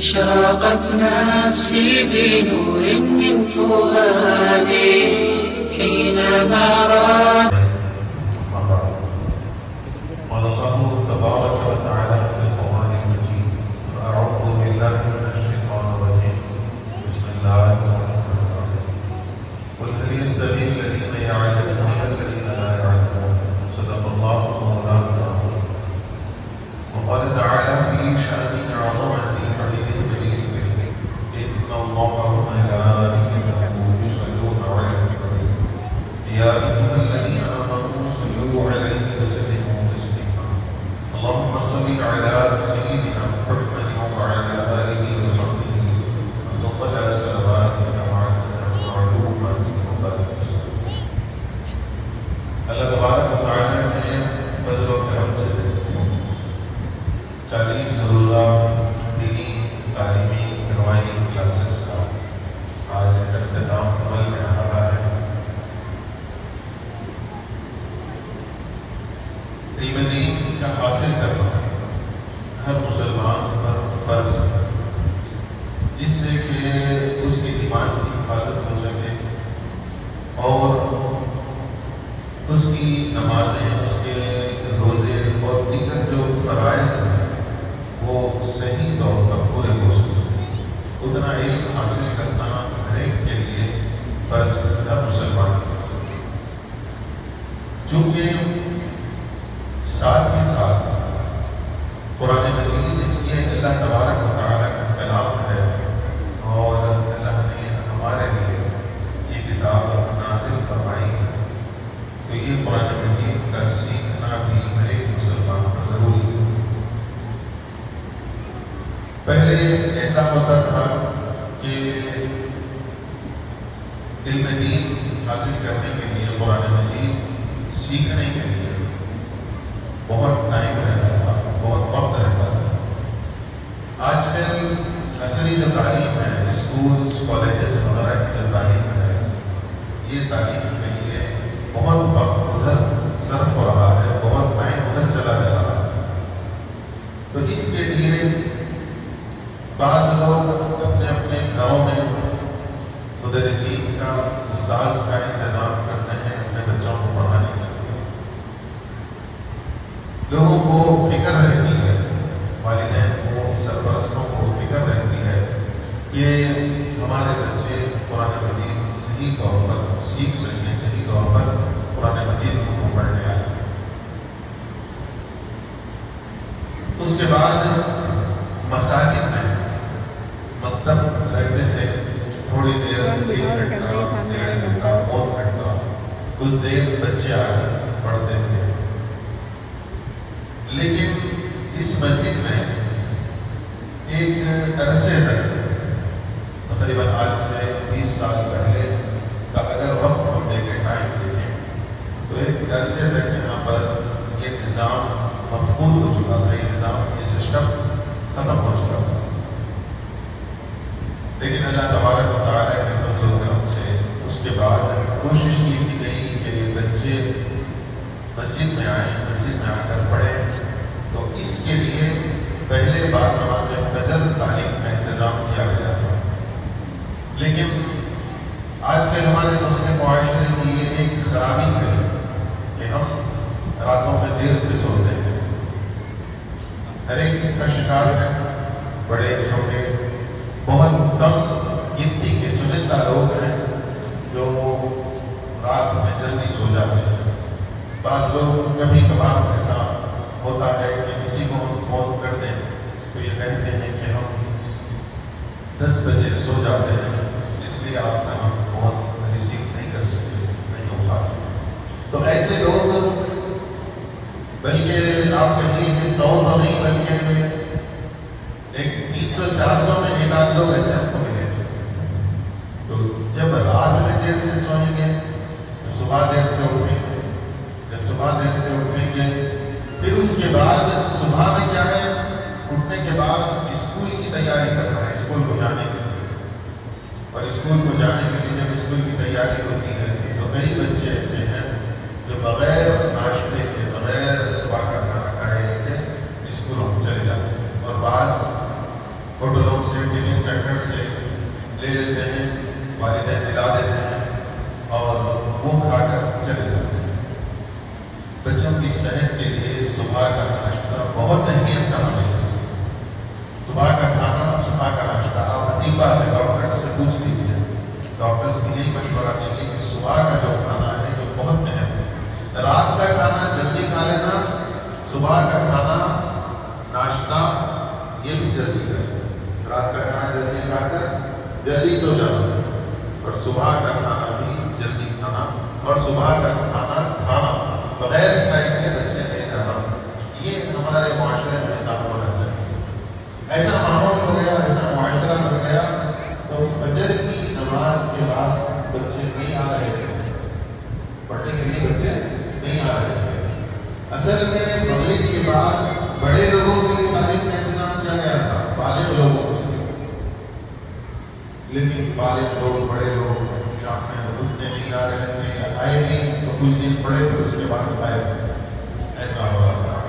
أشرقت نفسي بنور من فؤادي حينما رأى قال الله تبارك وتعالى في القرآن المجيد فأعوذ بالله من الشيطان الرجيم بسم الله الرحمن الرحيم قل هل يستوي الذين يعلمون والذين لا يعلمون صدق الله مولانا العظيم. وقال تعالى في شأن عظمة حبيبه النبي الكريم إن الله وملائكته يصلون على النبي يا أيها الذين آمنوا صلوا عليه وسلموا تسليما. اللهم صل على سيدنا محمد وعلى آله وصحبه وسلم صلواتك معلوماتك وبارك وسلم. اللہ تبارک و تعالی نے فضل و کرم سے 40 روزہ دینی تعلیمی روائی کلاسز کا آج اختتام عمل میں آ رہا ہے. علم دین کا حاصل کرنا ہر مسلمان پر فرض ہے جس سے کہ اس کے ایمان کی حفاظت ہو سکے اور اس کی نمازیں اس کے روزے اور دیگر جو فرائض ہیں وہ صحیح طور پر پورے ہو سکیں. اتنا علم حاصل کرنا ہر ایک کے لیے فرض ہے ہر مسلمان کے. چونکہ ساتھ ہی ساتھ قرآن مجید یہ اللہ تبارک و تعالیٰ کا کلام ہے اور اللہ نے ہمارے لیے یہ کتاب نازل فرمائی ہے، تو یہ قرآن مجید کا سیکھنا بھی ہر ایک مسلمان پر ضروری ہے. پہلے ایسا ہوتا تھا کہ علم دین حاصل کرنے کے لیے قرآن مجید سیکھنے کے لیے بہت ٹائم رہتا تھا، بہت وقت رہتا تھا. آج کل عصری جو تعلیم ہے، اسکولس کالجز وغیرہ کی جو تعلیم ہے، یہ تعلیم کے لیے بہت وقت ادھر صرف ہو رہا ہے، بہت ٹائم ادھر چلا جا رہا ہے. تو اس کے لیے بعض لوگ اپنے اپنے گھروں میں مدرسین کا استاذ کا انتظام کرتے ہیں اپنے بچوں کو پڑھانے کے لیے. لوگوں کو فکر رہتی ہے، والدین کو، سرپرستوں کو فکر رہتی ہے کہ ہمارے بچے قرآن مجید صحیح طور پر سیکھ سکیں، صحیح طور پر قرآن مجید کو پڑھنے آئیں. اس کے بعد مساجد میں مکتب رہتے تھے، تھوڑی دیر، 1 گھنٹہ، 1.5 گھنٹہ، 2 گھنٹہ، کچھ دیر بچے آ کر پڑھتے تھے. لیکن اس مسجد میں ایک عرصے تک، تقریباً آج سے 20 سال پہلے کا اگر وقت ہم دیکھیں، ٹائم دیکھیں، تو ایک عرصے تک یہاں پر یہ نظام مفقود ہو چکا تھا، یہ نظام، یہ سسٹم ختم ہو چکا تھا. لیکن اللہ تبارک و تعالیٰ کے فضل و کرم سے اس کے بعد کوشش کی گئی کہ بچے مسجد میں آئیں، مسجد میں آ کر پڑھیں. تو اس کے لیے پہلے بار نماز فجر تعلیم کا انتظام کیا گیا تھا. لیکن آج کے ہمارے مسلم معاشرے کی یہ ایک خرابی ہے کہ ہم راتوں میں دیر سے سوتے ہیں. ہر ایک اس کا شکار ہے، بڑے چھوٹے. بہت کم گنتی کے چنندہ لوگ ہیں جو رات میں جلدی سو جاتے ہیں. بعض لوگ کبھی کبھار ایسا ہوتا ہے کہ کسی کو ہم فون کر دیں تو یہ کہتے ہیں کہ ہم 10 بجے سو جاتے ہیں، اس لیے آپ کا ہم فون ریسیو نہیں کر سکتے، نہیں اٹھا سکتے. تو ایسے لوگ، بلکہ آپ کہیے کہ 100 تو نہیں، بلکہ ایک 300-400 میں 1-2 لوگ ایسے آپ کو ملے. تو جب رات میں دیر سے سوئیں گے تو صبح دیر سے اٹھیں گے. جب صبح دیر سے اٹھیں گے پھر اس کے بعد صبح میں کیا ہے، اٹھنے کے بعد اسکول کی تیاری کرنا ہے، اسکول کو جانے کے لیے. اور اسکول کو جانے کے لیے جب اسکول کی تیاری ہوتی ہے تو کئی بچے ایسے ہیں جو بغیر ناشتے کے، بغیر صبح کا کھانا کھائے اسکولوں کو چلے جاتے ہیں. اور بعض ہوٹلوں سے سینٹر سے لے لیتے ہیں، والدین دلا دیتے ہیں اور وہ کھا کر چلے جاتے ہیں۔ بچوں کی صحت کے لیے صبح کا ناشتہ بہت اہمیت کا حامل ہے۔ صبح کا کھانا، صبح کا ناشتہ، آپ طبیعہ سے، ڈاکٹر سے پوچھ لیجیے، ڈاکٹرس بھی یہی مشورہ دیں گے کہ صبح کا جو کھانا ہے جو بہت اہم ہے۔ رات کا کھانا جلدی کھا لینا، صبح کا کھانا ناشتہ یہ بھی جلدی کریں۔ رات کا کھانا جلدی کھا کر جلدی سو جانا، اور صبح کا کھانا بھی جلدی کھانا، اور صبح کا کھانا کھانا بغیر کھائے کے بچے نہیں جانا، یہ ہمارے معاشرے میں نظام ہونا چاہیے۔ ایسا ماحول ہو گیا، ایسا معاشرہ ہو گیا، تو فجر کی نماز کے بعد بچے نہیں آ رہے تھے پڑھنے کے لیے، بچے نہیں آ رہے تھے۔ اصل میں مغرب کے بعد بڑے لوگوں کے لیے تعلیم کا انتظام کیا گیا تھا، بالغ لوگوں کے لیے، لیکن بالغ لوگ، بڑے لوگ شام میں اٹھنے نہیں آ رہے تھے یا آئے نہیں، تو کچھ دن پڑھے تو اس کے بعد آئے، ایسا ہو رہا تھا۔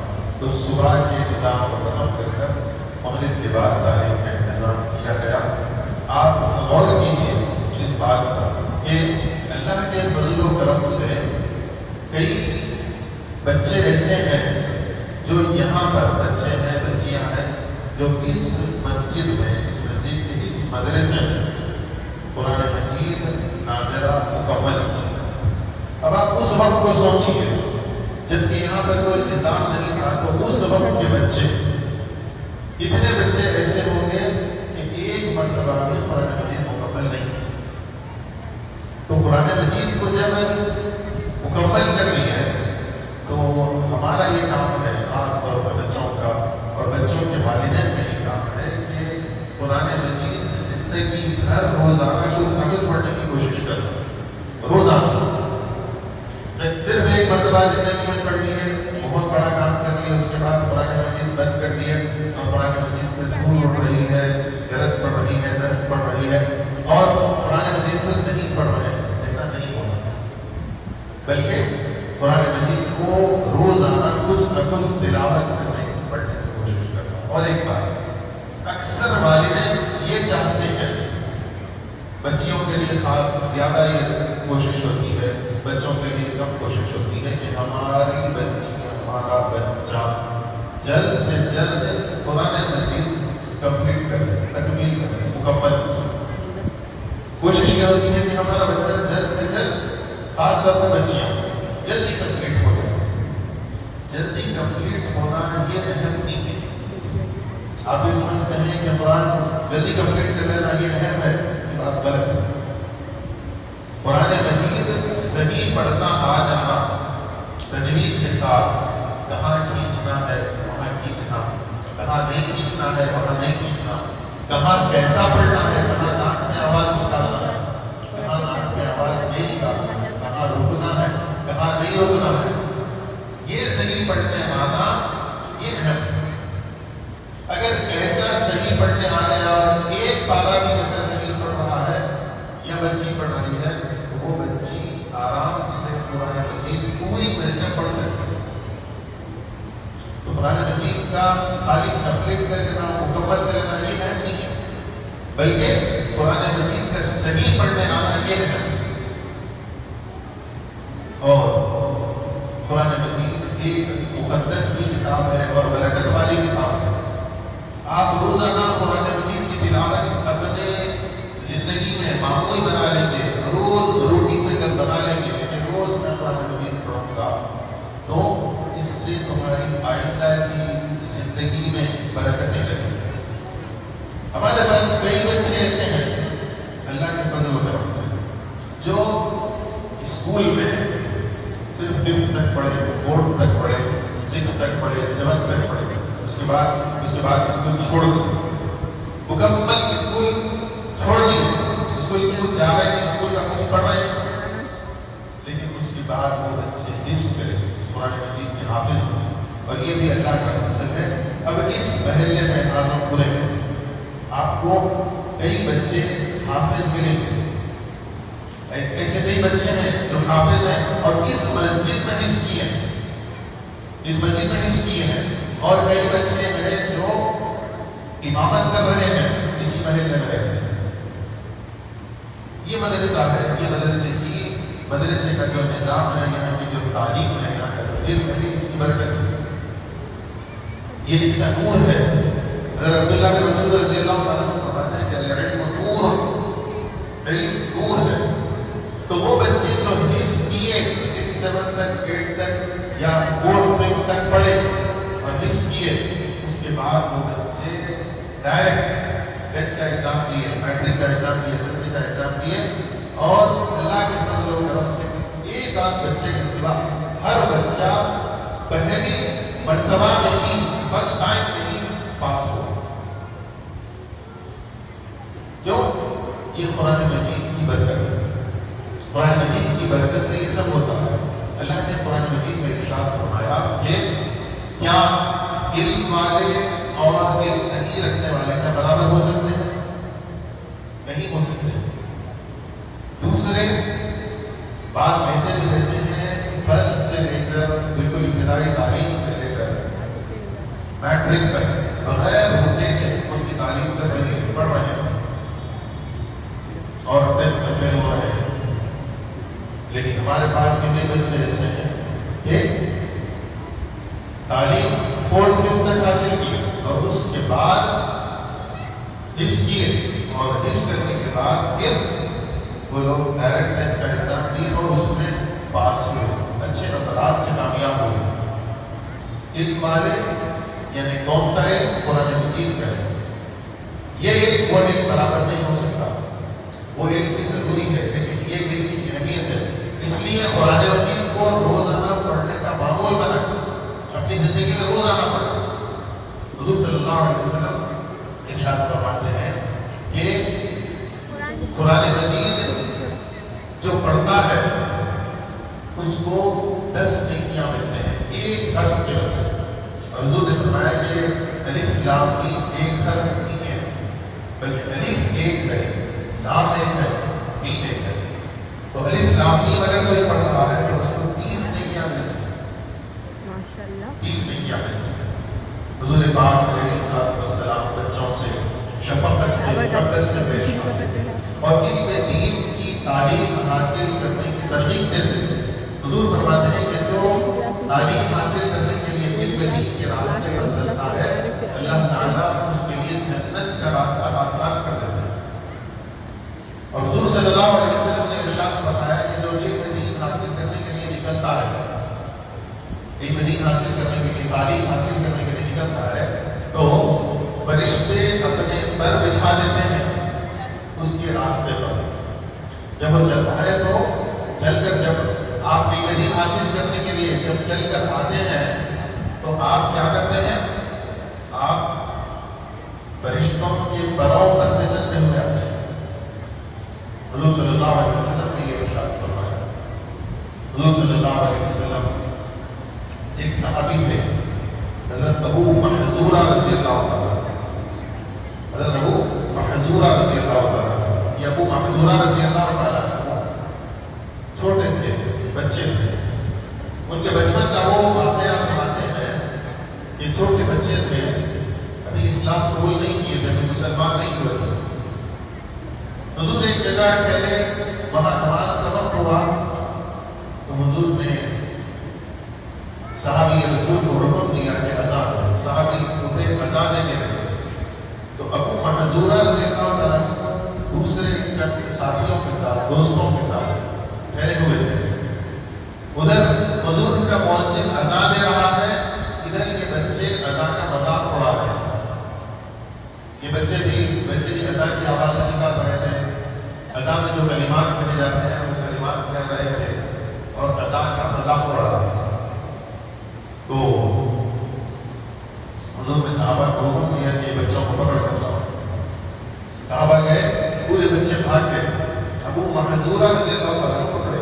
تو صبح کے نظام کو ختم کر مغرب کے بعد تعلیم کا انتظام کیا گیا۔ آپ غور کیجیے اس بات پر کہ اللہ کے فضل و کرم سے کئی بچے ایسے ہیں جو یہاں پر بچے ہیں، بچیاں ہیں جو اس مسجد میں، اس مسجد کے اس مدرسے میں قرآن مجید ناظرہ مکمل۔ اب آپ اس وقت کو سوچیے جب کہ یہاں پر کوئی نظام نہیں تھا، تو اس وقت کے بچے، کتنے بچے ایسے ہوں گے کہ ایک مرتبہ میں قرآن مجید مکمل نہیں۔ تو قرآن مجید کو جب مکمل کر لی ہے تو ہمارا یہ کام ہے، خاص طور پر بچوں کا اور بچوں کے والدین کا یہ کام ہے کہ قرآن مجید زندگی بھر روزانہ کچھ نہ کچھ پڑھنے کی کوشش کرنا، روزانہ۔ صرف ایک مرتبہ زندگی میں پڑھ لی ہے، بہت بڑا کام کر لیا، اس کے بعد قرآن مجید بند کر دیا اور قرآن مجید میں دھول اڑ رہی ہے، غلط پڑھ رہی ہے، دست پڑھ رہی ہے اور قرآن مجید میں نہیں پڑھ رہے ہیں، ایسا نہیں ہونا، بلکہ قرآن مجید کو روزانہ کچھ نہ کچھ تلاوت کرنے کی، پڑھنے کی کوشش کرنا۔ اور ایک بات، اکثر والدین یہ چاہتے ہیں، بچیوں کے لیے خاص زیادہ یہ کوشش ہوتی ہے، بچوں کے لیے کم کوشش ہوتی ہے کہ ہماری بچی، ہمارا بچہ جلد سے جلد قرآن مجید کمپلیٹ کرے، تکمیل کرے، مکمل کرے۔ کوشش یہ ہوتی ہے کہ ہمارا بچہ جلد سے جلد، خاص طور پر بچیاں، جلدی کمپلیٹ ہو جائے۔ جلدی کمپلیٹ ہونا یہ اہم نہیں ہے۔ آپ یہ سمجھتے ہیں کہ قرآن جلدی کمپلیٹ کر لینا یہ اہم ہے، یہ بات غلط ہے۔ قرآن مجید صحیح پڑھنا آ جانا، تجوید کے ساتھ، کہاں کھینچنا ہے وہاں کھینچنا، کہاں نہیں کھینچنا ہے وہاں نہیں کھینچنا، کہاں کیسا پڑھنا ہے، کہاں ناک میں آواز نکالنا ہے، کہاں ناک میں آواز نہیں نکالنا ہے، کہاں رکنا ہے، کہاں نہیں رکنا ہے، یہ صحیح پڑھنے آنا یہ اہم ہے۔ اگر ایسا صحیح پڑھنے آ گیا اور ایک پارہ بھی ایسا صحیح پڑھ رہا ہے یا بچی پڑھ رہی ہے، تو وہ بچی آرام سے قرآن مجید پوری طرح سے پڑھ سکتی ہے۔ تو قرآن مجید کا خالی کمپلیٹ کر لینا، مکمل کر لینا یہ اہم نہیں ہے، بلکہ قرآن مجید کا صحیح پڑھنے آنا یہ اہم ہے۔ اور قرآن مجید ایک مقدس بھی کتاب ہے اور برکت والی کتاب ہے۔ آپ روزانہ قرآن مجید کی تلاوت اپنے زندگی میں معمول بنا لیں گے، روز روٹین میں جب بنا لیں گے کہ روز میں قرآن مجید پڑھوں گا، تو اس سے تمہاری آئندہ کی زندگی میں برکتیں لگیں گی۔ ہمارے پاس کئی بچے ایسے ہیں اللہ کے فضل و کرم سے جو اسکول میں صرف 5th تک پڑھے، 4th تک پڑھے، 6th تک پڑھے، 7th تک پڑھے، اس کے بعد اسکول چھوڑ دیں، مکمل اسکول چھوڑ دیں، اسکول کچھ جا رہے ہیں، اسکول کا کچھ پڑھ رہے ہیں، لیکن اس کے بعد وہ بچے حفظ کریں، قرآن مجید کے حافظ بنیں، اور یہ بھی اللہ کا فضل ہے۔ اب اس محلے میں اعظم پورے میں آپ کو کئی بچے حافظ ملیں گے، ایسے کئی بچے ہیں جو حافظ ہیں اور اس مسجد میں حفظ کیے ہیں، اس مسجد میں حفظ کیے ہیں، اور کئی بچے ہیں جو امامت کر رہے ہیں اسی محلے میں رہ مدرسہ ہے، یہ مدرسے کا جو نظام ہے، یہاں کی جو تعلیم ہے، یہاں کا جو علم ہے، اس کی برکت ہے، یہ اس کا نور ہے۔ حضرت عبداللہ بن مسعود رضی اللہ عنہ فرماتے ہیں کہ العلم نور، علم نور ہے۔ تو وہ بچے جو حفظ کیے 6 7 تک 8 تک یا 4 5 تک پڑھے اور حفظ کیے، اس کے بعد وہ بچے ڈائریکٹ ٹیٹ کا ایگزام دیے، میٹرک کا ایگزام دیے، ایس ایس سی کا ایگزام دیے، اور اللہ کے فضل و کرم سے ایک آدھ بچے کے سوا ہر بچہ پہلی مرتبہ میں ہی فرسٹ ٹائم میں ہی پاس ہو۔ کیوں؟ یہ قرآن مجید کی برکت ہے، قرآن مجید کی برکت سے یہ سب ہوتا ہے۔ اللہ نے قرآن مجید میں ارشاد فرمایا کہ کیا علم والے اور علم نہیں رکھنے والے کیا برابر ہو سکتے ہیں؟ نہیں ہو سکتے۔ دوسرے بعض ایسے بھی رہتے ہیں فرض سے لے کر بالکل ابتدائی تعلیم سے لے کر میٹرک تک بغیر ہونے کے ان کی تعلیم سے پہلے پڑھ رہے ہیں اور ٹینتھ میں فیل ہو رہے ہیں، لیکن ہمارے پاس کتنے بچے ایسے ہیں کہ تعلیم 4 5 تک حاصل کی اور اس کے بعد حفظ کیے، اور حفظ کرنے کے بعد پھر وہ لوگ ڈائریکٹ ٹینتھ کا ایگزام دیے اور اس میں پاس ہوئے، اچھے نمبرات سے کامیاب ہوئے۔ علم والے یعنی کون سا علم؟ قرآن مجید کا ہے۔ یہ علم وہ علم برابر نہیں ہو سکتا، وہ علم بھی ضروری ہے، لیکن یہ علم کی اہمیت ہے، اس لیے قرآن مجید کو روزانہ پڑھنے کا معمول بنا، اپنی زندگی میں روزانہ پڑھنا۔ حضور صلی اللہ علیہ وسلم ارشاد فرماتے ہیں کہ قرآن مجید جو پڑھتا ہے اس کو 10 نیکیاں ملتے ہیں ایک حرف کے بدلے۔ اور حضور نے فرمایا کہ الف لام میم ایک حرف نہیں ہے، بلکہ الف ایک ہے، لام ایک ہے، میم ایک ہے۔ تو الف لام میم اگر کوئی پڑھ رہا ہے تو اس کو 30 نیکیاں ملتی ہیں، ماشاءاللہ 30 نیکیاں ملتی ہیں۔ حضور پاک علیہ الصلوۃ والسلام بچوں سے شفقت سے محبت سے پیش آتے اور علم دین کی تعلیم حاصل کرنے کی ترغیب دیتے ہیں۔ حضور فرماتے ہیں کہ جو تعلیم حاصل کرنے کے لیے علم دین کے راستے پر چلتا ہے، اللہ تعالیٰ اس کے لیے جنت کا راستہ آسان کر دیتے ہیں۔ اور حضور صلی اللہ علیہ وسلم نے ارشاد فرمایا کہ جو علم دین حاصل کرنے کے لیے نکلتا ہے، علم دین حاصل کرنے کے لیے، تعلیم حاصل کرنے کے لیے نکلتا ہے، تو فرشتے اپنے پر بچھا دیتے ہیں اس کے راستے پر۔ جب وہ چلتا ہے تو چل کر، جب آپ علم دین حاصل کرنے کے لیے جب چل کر آتے ہیں تو آپ کیا کرتے ہیں؟ آپ فرشتوں کے پروں پر سے چلتے ہوئے آتے ہیں۔ حضور صلی اللہ علیہ وسلم نے یہ ارشاد فرمایا۔ حضور صلی اللہ علیہ وسلم ایک صحابی تھے، حضرت ابو محذورہ رضی اللہ تعالیٰ، حضرت ابو محذورہ رضی اللہ تعالیٰ، یہ ابو محذورہ رضی اللہ تعالیٰ چھوٹے تھے، بچے تھے۔ ان کے بچپن کا وہ واقعہ سناتے ہیں کہ چھوٹے بچے تھے، ابھی اسلام قبول نہیں کیے تھے، ابھی مسلمان نہیں ہوئے تھے۔ حضور ایک جگہ ٹھہرے، وہاں نماز کا وقت ہوا تو حضور نے صحابی رسول کو حکم دیا کہ اذان دو۔ صحابی اٹھے، اذان دینے لگے تو ابو محذورہ رضی اللہ عنہ دوسرے چند ساتھیوں کے ساتھ، دوستوں کے ساتھ ٹھہرے ہوئے تھے۔ ادھر حضور کا مؤذن اذان دے رہا ہے، ادھر یہ بچے اذان کا مذاق اڑا رہے تھے۔ یہ بچے بھی ویسے ہی اذان کی آوازیں نکال رہے تھے، اذان میں جو کلمات کہے جاتے ہیں وہ کلمات کہہ رہے تھے اور اذان کا مذاق اڑا رہے تھے۔ تو حضور نے صحابہ کو حکم دیا کہ بچوں کو پکڑ کر لاؤ۔ صحابہ گئے، پورے بچے بھاگ گئے، ابو محذورہ رضی اللہ عنہ کو پکڑے۔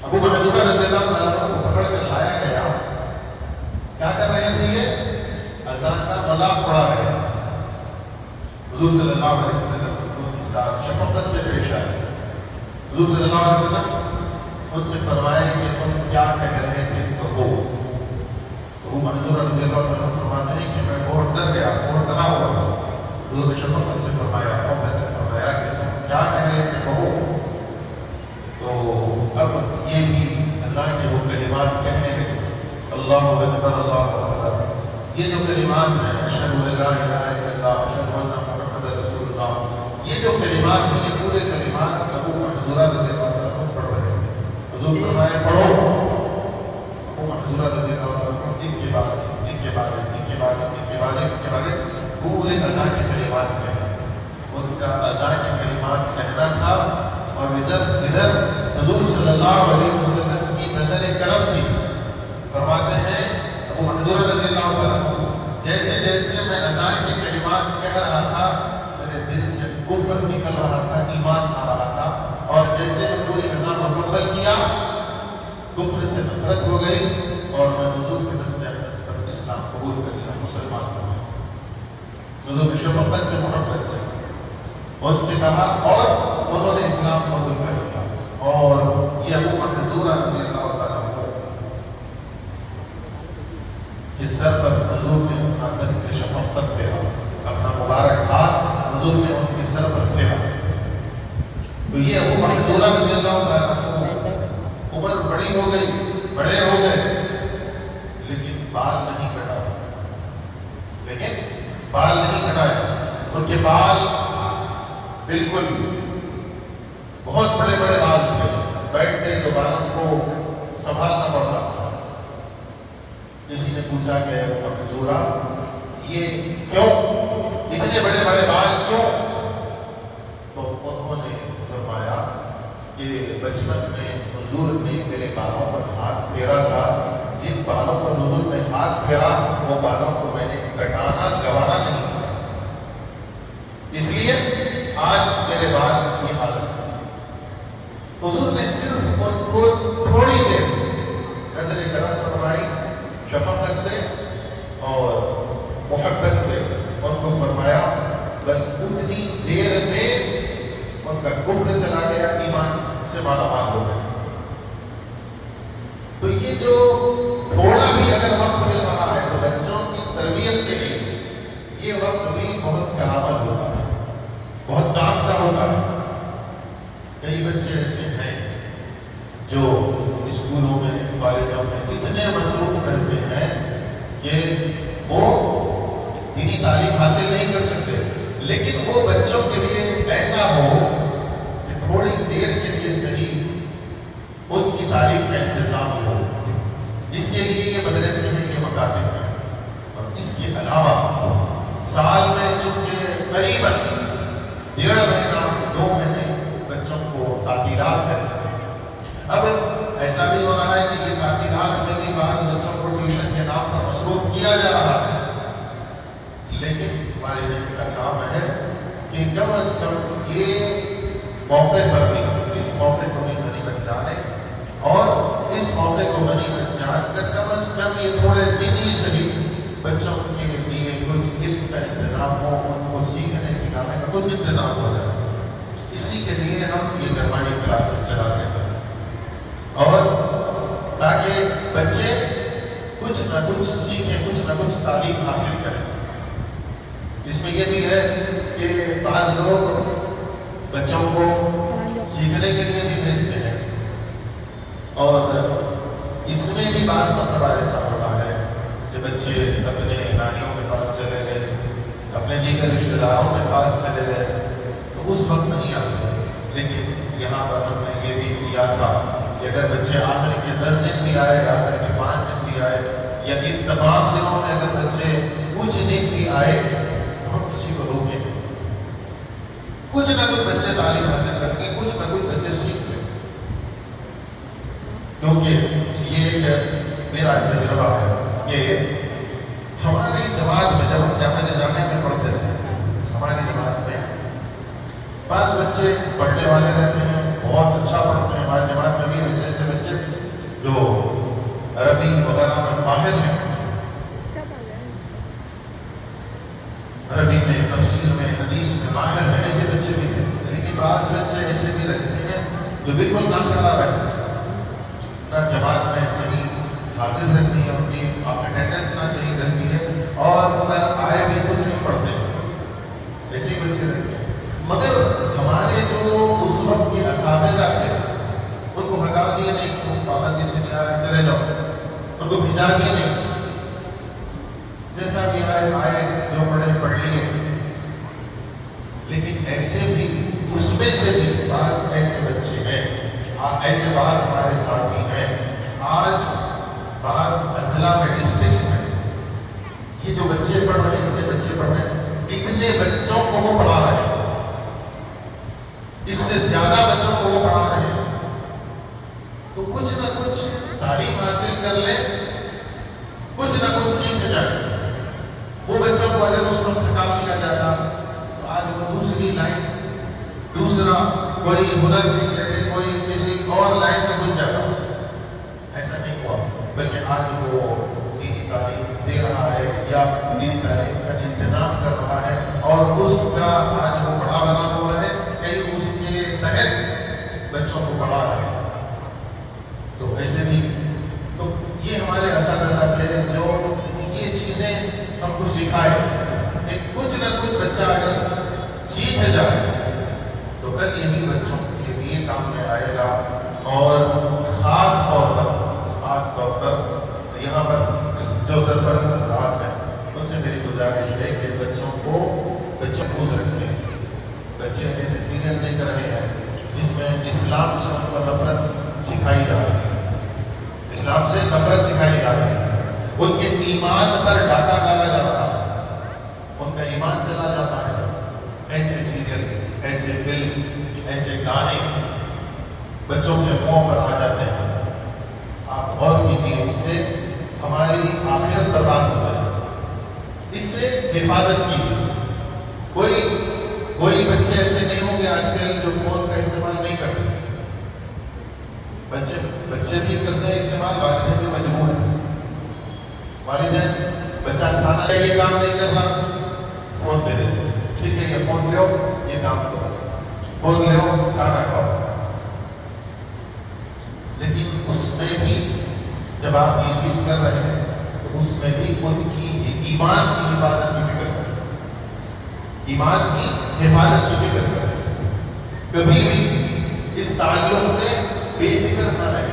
ابو محذورہ رضی اللہ عنہ کو پکڑ کر لایا گیا۔ کیا کر رہے تھے؟ یہ اذان کا مذاق اڑا رہے تھے۔ حضور صلی اللہ علیہ وسلم ان کے ساتھ شفقت سے پیش آئے۔ حضور صلی اللہ علیہ وسلم ان سے فرمائے کہ تم کیا کہہ رہے تھے کہو۔ ابو محذورہ رضی اللہ عنہ فرماتے ہیں کہ میں بہت ڈر گیا، بہت ڈرا ہوا تھا۔ حضور نے شفقت سے فرمایا، محبت سے فرمایا کہ تم کیا کہہ رہے تھے کہو۔ اللہ اکبر، یہ جو کلمات ہیں اشہد ان لا الہ الا اللہ اشہد ان محمد رسول اللہ، یہ جو کلمات ہیں یہ پورے کلمات ابو محذورہ رضی اللہ عنہ پڑھ رہے تھے. حضور فرمائے پڑھو. ابو محذورہ رضی اللہ عنہ ایک کے بعد ایک کے بعد ایک کے بعد ایک کے بعد ایک کے بعد پورے اذان کے کلمات کہے. ان کا اذان کے کلمات کہنا تھا اور ادھر حضور صلی اللہ علیہ وسلم کی نظر کرم تھی. فرماتے ہیں ابو محذورہ رضی اللہ عنہ، جیسے جیسے میں اذان کے کلمات کہہ رہا تھا میرے دل سے کفر نکل رہا تھا، ایمان آ رہا تھا، اور جیسے میں پوری اذان مکمل کیا کفر سے نفرت ہو گئی اور میں حضور کے دست اقدس پر اسلام قبول کر لیا، مسلمان ہو گیا. حضور نے شفقت سے محبت سے ان سے کہا اور انہوں نے اسلام قبول کر لیا. اور یہ ابو محذورہ رضی اللہ تعالیٰ کہ سر پر حضور نے اپنا دست شفقت پھیرا، اپنا مبارک ہاتھ حضور نے ان کے سر پر پھیرا. تو یہ ابو محذورہ رضی اللہ عنہ عمر بڑی ہو گئی، بڑے ہو گئے، لیکن بال نہیں کٹائے. ان کے بال بالکل بہت بڑے بڑے بال تھے، بیٹھتے تو بالوں کو سنبھالنا پڑتا تھا. کسی نے پوچھا کہ ابو محذورہ یہ کیوں اتنے بڑے بڑے بال کیوں؟ تو انہوں نے فرمایا کہ بچپن میں حضور نے میرے بالوں پر ہاتھ پھیرا تھا، جن بالوں پر حضور نے ہاتھ پھیرا وہ بالوں کو میں نے کٹانا گوانا نہیں کیا، اس لیے آج میرے بال کی حالت ہے. حضور نے صرف ان کو تھوڑی دیر نظر کرم فرمائی، شفقت سے اور محبت سے ان کو فرمایا، بس اتنی دیر میں ان کا کفر چلا گیا، ایمان سے مالا مال ہو گیا. تو یہ جو تھوڑا بھی اگر وقت مل رہا ہے تو بچوں کی تربیت کے لیے یہ وقت بھی بہت کارآمد ہوتا ہے، بہت کام کا ہوتا ہے. کئی بچے ایسے ہیں جو اسکولوں میں کالجوں میں اتنے مصروف رہتے ہیں کہ وہ دینی تعلیم حاصل نہیں کر سکتے، لیکن وہ بچوں کے لیے ایسا ہو کہ تھوڑی دیر کے لیے صحیح ان کی تعلیم کا انتظام ہو. اس کے لیے یہ مدرسے میں یہ مکاتب ہیں. اور اس کے علاوہ سال میں چونکہ قریباً 1.5 مہینہ 2 مہینے بچوں کو تعطیلات رہتے ہیں. اب ایسا بھی ہو رہا ہے کہ یہ تعطیلات میں بھی بعض بچوں کو ٹیوشن کے نام پر مصروف کیا جا رہا ہے، لیکن والدین کا کام ہے کہ کم از کم یہ موقع پر بھی اس موقع کو بھی غنیمت جانے اور اس موقع کو غنیمت جان کر کم از کم یہ تھوڑے دن ہی صحیح بچوں کے لیے کچھ علم کا انتظام ہو، ان کو سیکھنے سکھانے کا کچھ انتظام ہو جائے. اسی کے لیے ہم یہ گرمائی کلاسز چلاتے ہیں اور تاکہ بچے کچھ نہ کچھ سیکھیں، کچھ نہ کچھ تعلیم حاصل کریں. اس میں یہ بھی ہے کہ بعض لوگ بچوں کو سیکھنے کے لیے بھی بھیجتے ہیں اور اس میں بھی بعض مرتبہ ایسا ہوتا ہے کہ بچے اپنے نانیوں کے پاس چلے گئے، اپنے دیگر رشتے داروں کے پاس چلے گئے تو اس وقت نہیں آتے. لیکن یہاں پر ہم نے یہ بھی کیا تھا کہ اگر بچے آخر کے 10 دن بھی آئے، آخر کے 5 دن بھی آئے، یا ان تمام دنوں میں اگر بچے کچھ دن بھی آئے تو ہم کسی کو روکیں گے. کچھ نہ کچھ بچے تعلیم حاصل کریں گے، کچھ نہ کچھ بچے سیکھ لیں. کیونکہ یہ ایک میرا تجربہ ہے کہ ہماری جماعت میں جب ہم جامعہ نظامیہ میں پڑھتے تھے، ہماری جماعت میں بعض بچے پڑھنے والے رہتے ہیں، بہت اچھا پڑھتے ہیں. ہماری جماعت میں بھی ایسے ایسے بچے جو عربی وغیرہ میں ماہر ہیں، عربی میں، تفسیر میں، حدیث میں ماہر ہیں، ایسے بچے بھی تھے. لیکن بعض بچے ایسے بھی رہتے ہیں جو بالکل ناکارہ رہتے ہیں، نہ جماعت میں صحیح حاضر رہتی ہے، ان کی اٹینڈنس نہ صحیح رہتی ہے اور نہ آئے بھی کچھ نہیں پڑھتے. ایسے ہی بچے رہتے ہیں. مگر ہمارے جو اس وقت کے اساتذہ تھے ان کو ہٹا دیے، نہیں تم پابندی سے نہیں آ رہے، چلے جاؤ. ان کو بھیجا دیا نہیں، جیسا بھی آئے جو پڑھ لیے. لیکن ایسے بھی اس میں سے بھی بعض ایسے بچے ہیں، ایسے بعض ہمارے ساتھی ہیں. آج بعض اضلاع میں، ڈسٹرکٹس میں یہ جو بچے پڑھ رہے ہیں، اتنے بچے پڑھ رہے ہیں، اتنے بچوں کو وہ پڑھا رہے ہیں، اس سے زیادہ بچوں کو وہ پڑھا رہے ہیں. تو کچھ نہ کچھ تعلیم حاصل کر لیں، کچھ نہ کچھ سیکھ جائیں. وہ بچوں کو اگر اس وقت نکال دیا جاتا تو آج وہ دوسری لائن، دوسرا کوئی ہنر سیکھ لیتے، کوئی کسی اور لائن میں گھس جاتا. ایسا نہیں ہوا، بلکہ آج وہ دینی تعلیم دے رہا ہے یا دینی تعلیم کا انتظام کر رہا ہے، اور اس کا آج وہ بڑا بنا ہوا ہے، کئی اس کے تحت بچوں کو پڑھا رہے ہیں. تو ایسے بھی تو یہ ہمارے اساتذہ تھے جو یہ چیزیں ہم کو سکھائے کہ کچھ نہ کچھ بچہ اگر سیکھ جائے تو کل یہی بچوں کے لیے کام میں آئے گا. اور خاص طور پر یہاں پر جو سرپرست حضرات ہیں ان سے میری گزارش ہے کہ بچوں کو رکھیں. بچے ایسے سیریل دیکھ رہے ہیں جس میں اسلام سے ان کو نفرت سکھائی جا رہی ہے، اسلام سے نفرت سکھائی جا رہی ہے، ان کے ایمان پر ڈاکہ ڈالا جا رہا ہے، ان کا ایمان چلا جاتا ہے. ایسے سیریل، ایسے فلم، ایسے گانے بچوں کے منہ پر آ جاتے ہیں. آپ غور کیجیے، اس سے ہماری آخرت برباد ہو جائے. اس سے حفاظت کیجیے. کوئی بچے ایسے نہیں ہوں گے آج کل جو فون کا استعمال نہیں کرتے. بچے بھی کرتے ہیں استعمال، والدین بھی مجبور ہیں. والدین بچہ کھانا یہ کام نہیں کر رہا، فون دے دیتے، ٹھیک ہے یہ فون لو، یہ کام کرو، فون لو، کھانا کھاؤ. لیکن اس میں بھی جب آپ یہ چیز کر رہے ہیں تو اس میں بھی ان کی ایمان کی حفاظت کی فکر کریں، ایمان کی حفاظت کی فکر کریں. کبھی بھی اس تعلق سے بے فکر نہ رہے.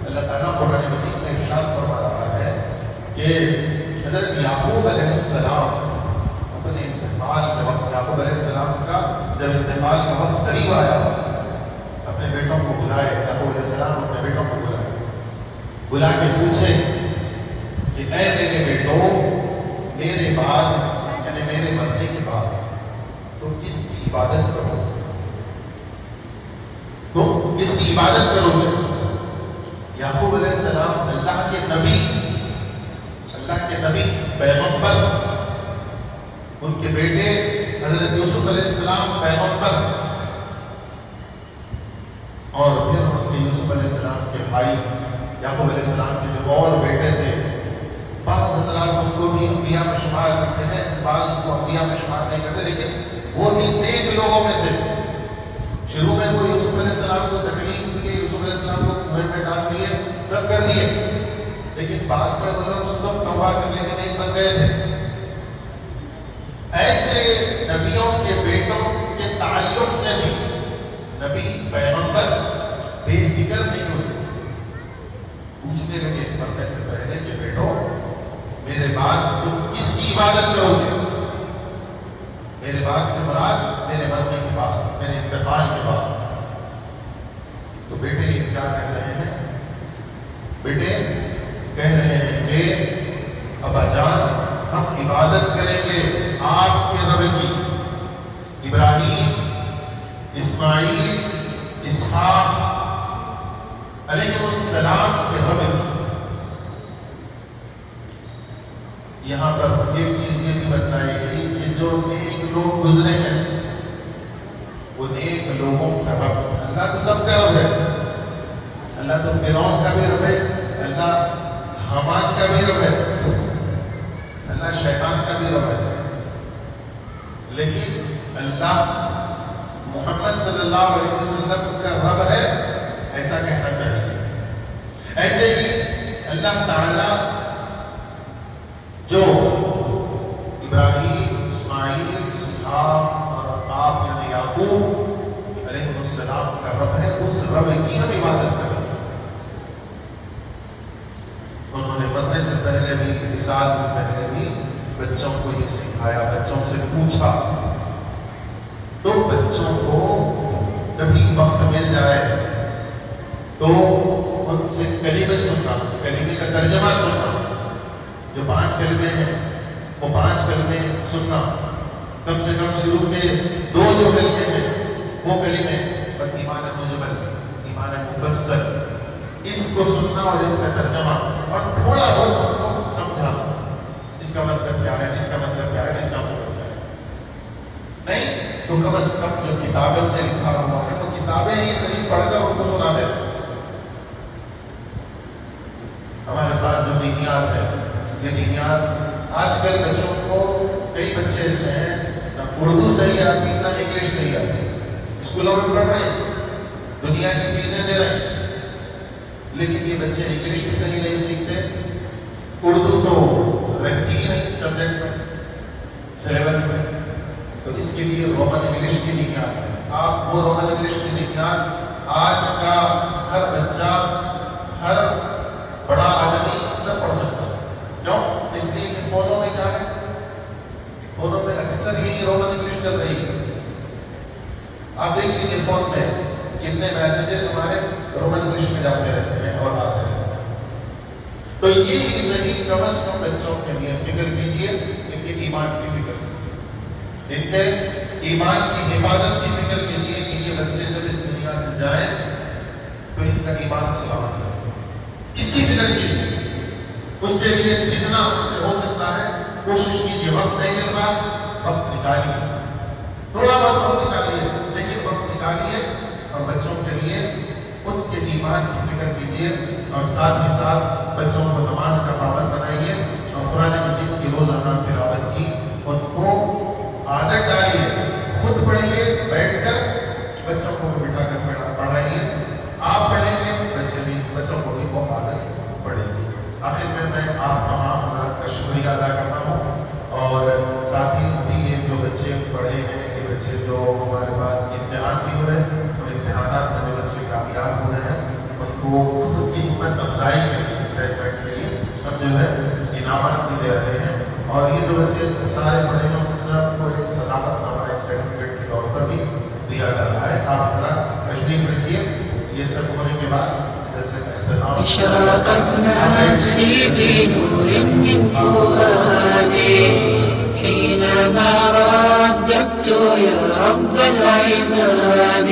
اللہ تعالیٰ قرآن مجید میں ارشاد فرما رہا ہے کہ حضرت یعقوب علیہ السلام اپنے انتقال کے وقت، یعقوب علیہ السلام کا جب انتقال کا وقت قریب آیا، اپنے بیٹوں کو بلائے. یعقوب علیہ السلام اپنے بیٹوں کو بلا کے پوچھے کہ اے میرے بیٹوں، میرے بعد یعنی میرے مرنے کے بعد تم کس کی عبادت کرو گے؟ تم کس کی عبادت کرو گے؟ یعقوب علیہ السلام اللہ کے نبی پیغمبر، ان کے بیٹے حضرت یوسف علیہ السلام پیغمبر، اور پھر ان کے یوسف علیہ السلام کے بھائی یعقوب علیہ السلام کے جو اور بیٹے تھے. بعض حضرات ان کو بھی انبیاء میں شمار کرتے ہیں، بعض ان کو انبیاء میں شمار نہیں کرتے، لیکن وہ بھی نیک لوگوں میں تھے. شروع میں وہ یوسف علیہ السلام کو تکلیف دیے، یوسف علیہ السلام کو کنویں میں ڈال دیے، سب کر دیے، لیکن بعد میں وہ لوگ سب توبہ کرنے کے نیک بن گئے تھے. ایسے نبیوں کے بیٹوں کے تعلق سے بھی نبی پیغمبر بے فکر نہیں ہوتے. پوچھنے لگے مرنے سے پہلے کہ بیٹو، میرے بعد تم کس کی عبادت کرو گے؟ میرے بعد سے مراد میرے مرنے کے بعد، میرے انتقال کے بعد. تو بیٹے کیا کہہ رہے ہیں؟ بیٹے کہہ رہے ہیں کہ ابا جان، ہم عبادت کریں گے آپ کے رب کی، ابراہیم، اسماعیل، اسحاق علیہ السلام کے رب کی. یہاں پر ایک چیز یہ بھی بتائی گئی کہ جو نیک لوگ گزرے ہیں وہ نیک لوگوں کا رب. اللہ تو سب کا رب ہے، اللہ تو فرعون کا بھی رب ہے، اللہ حامان کا بھی رب ہے، اللہ شیطان کا بھی رب ہے. لیکن اللہ محمد صلی اللہ علیہ وسلم کا رب ہے ایسا کہنا چاہیے. ایسے ہی اللہ تعالی جو ابراہیم، اسماعیل، اسحاق اور آپ یعنی یعقوب علیہ السلام کا رب ہے، اس رب کی ہم عبادت کریں. انہوں سال سے پہلے بھی بچوں کو یہ سکھایا، بچوں سے پوچھا، تو بچوں کو کبھی وقت مل جائے تو ان سے کلمے سننا، کلمے کا ترجمہ سننا، جو 5 کلمے ہیں وہ 5 کلمے سننا، کم سے کم شروع کے 2 جو کلمے ہیں وہ کلمے، پر ایمان مجمل، ایمان مفصل، اس کو سننا اور اس کا ترجمہ، اور تھوڑا بہت ان کو سمجھا، اس کا مطلب کیا ہے، اس کا مطلب کیا ہے، اس کا مطلب کیا ہے، نہیں تو کم از کم جو کتابیں نے لکھا ہوا ہے وہ کتابیں ہی صحیح پڑھ کر ان کو سنا دیں۔ ہمارے پاس جو دینیات ہے، یہ دینیات آج کل بچوں کو، کئی بچے ایسے ہیں نہ اردو صحیح آتی نہ انگلش صحیح آتی، اسکولوں میں پڑھ رہے ہیں، دنیا کی فیسیں دے رہے ہیں، لیکن یہ بچے انگلش بھی صحیح نہیں سیکھتے، اردو تو رہتی ہی نہیں سبجیکٹ میں، سلیبس میں، تو اس کے لیے رومن انگلش کی بنیاد ہے۔ آپ وہ رومن انگلش کی بنیاد آج کا ہر بچہ، ہر بڑا آدمی سب پڑھ سکتا ہے، کیوں؟ اس لیے کہ فونوں میں کیا ہے، فونوں میں اکثر یہی رومن انگلش چل رہی ہے۔ آپ دیکھ لیجیے فون میں کتنے میسیجز ہمارے رومن انگلش میں جاتے رہتے ہیں اور آتے رہتے ہیں، تو یہ صحیح کم از کم بچوں کے لیے فکر کیجیے، ان کے ایمان کی فکر، ان کے ایمان کی حفاظت کی فکر کیجیے کہ یہ بچے جب اس دنیا سے جائیں تو ان کا ایمان سلامت ہے، اس کی فکر کیجیے، اس کے لیے جتنا ہم سے ہو سکتا ہے کوشش کیجیے، وقت نہیں مل رہا وقت نکالیے، تھوڑا بہت وقت نکالیے، لیکن وقت نکالیے اور بچوں کے لیے ان کے ایمان کی فکر کیجیے، اور ساتھ ہی ساتھ بچوں کو نماز کا پابند بنائیے اور قرآن مجید کی روزانہ تلاوت کی ان کو عادت ڈالیے، خود پڑھیے بیٹھ کر، بچوں کو بٹھا کر پڑھائیے، آپ پڑھیں گے بچوں کو بھی وہ عادت پڑے گی۔ آخر میں آپ تمام حضرات کا شکریہ ادا کرتا ہوں، اور ساتھ ہی یہ جو بچے پڑھے ہیں، یہ بچے جو ہمارے پاس امتحان بھی ہوئے، اور امتحانات میں جو بچے کامیاب ہوئے ہیں ان کو خود کی ہمت افزائی کے لیے، گریجویٹ کے لیے ہم جو ہے انعامات بھی دے رہے ہیں، اور یہ جو بچے سارے پڑھے ہیں ان سب کو ایک صداقت نامہ، ایک سرٹیفکیٹ کے طور پر بھی دیا جا رہا ہے۔ آپ حضرات تشریف رکھیے، یہ سب ہونے کے بعد اشرقت نفسي بنور من فؤادي حينما رددت يا رب العباد،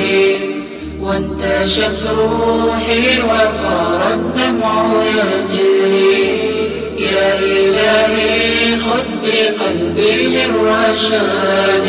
وانتشت روحي وصار الدمع يجري، يا إلهي خذ بقلبي للرشاد.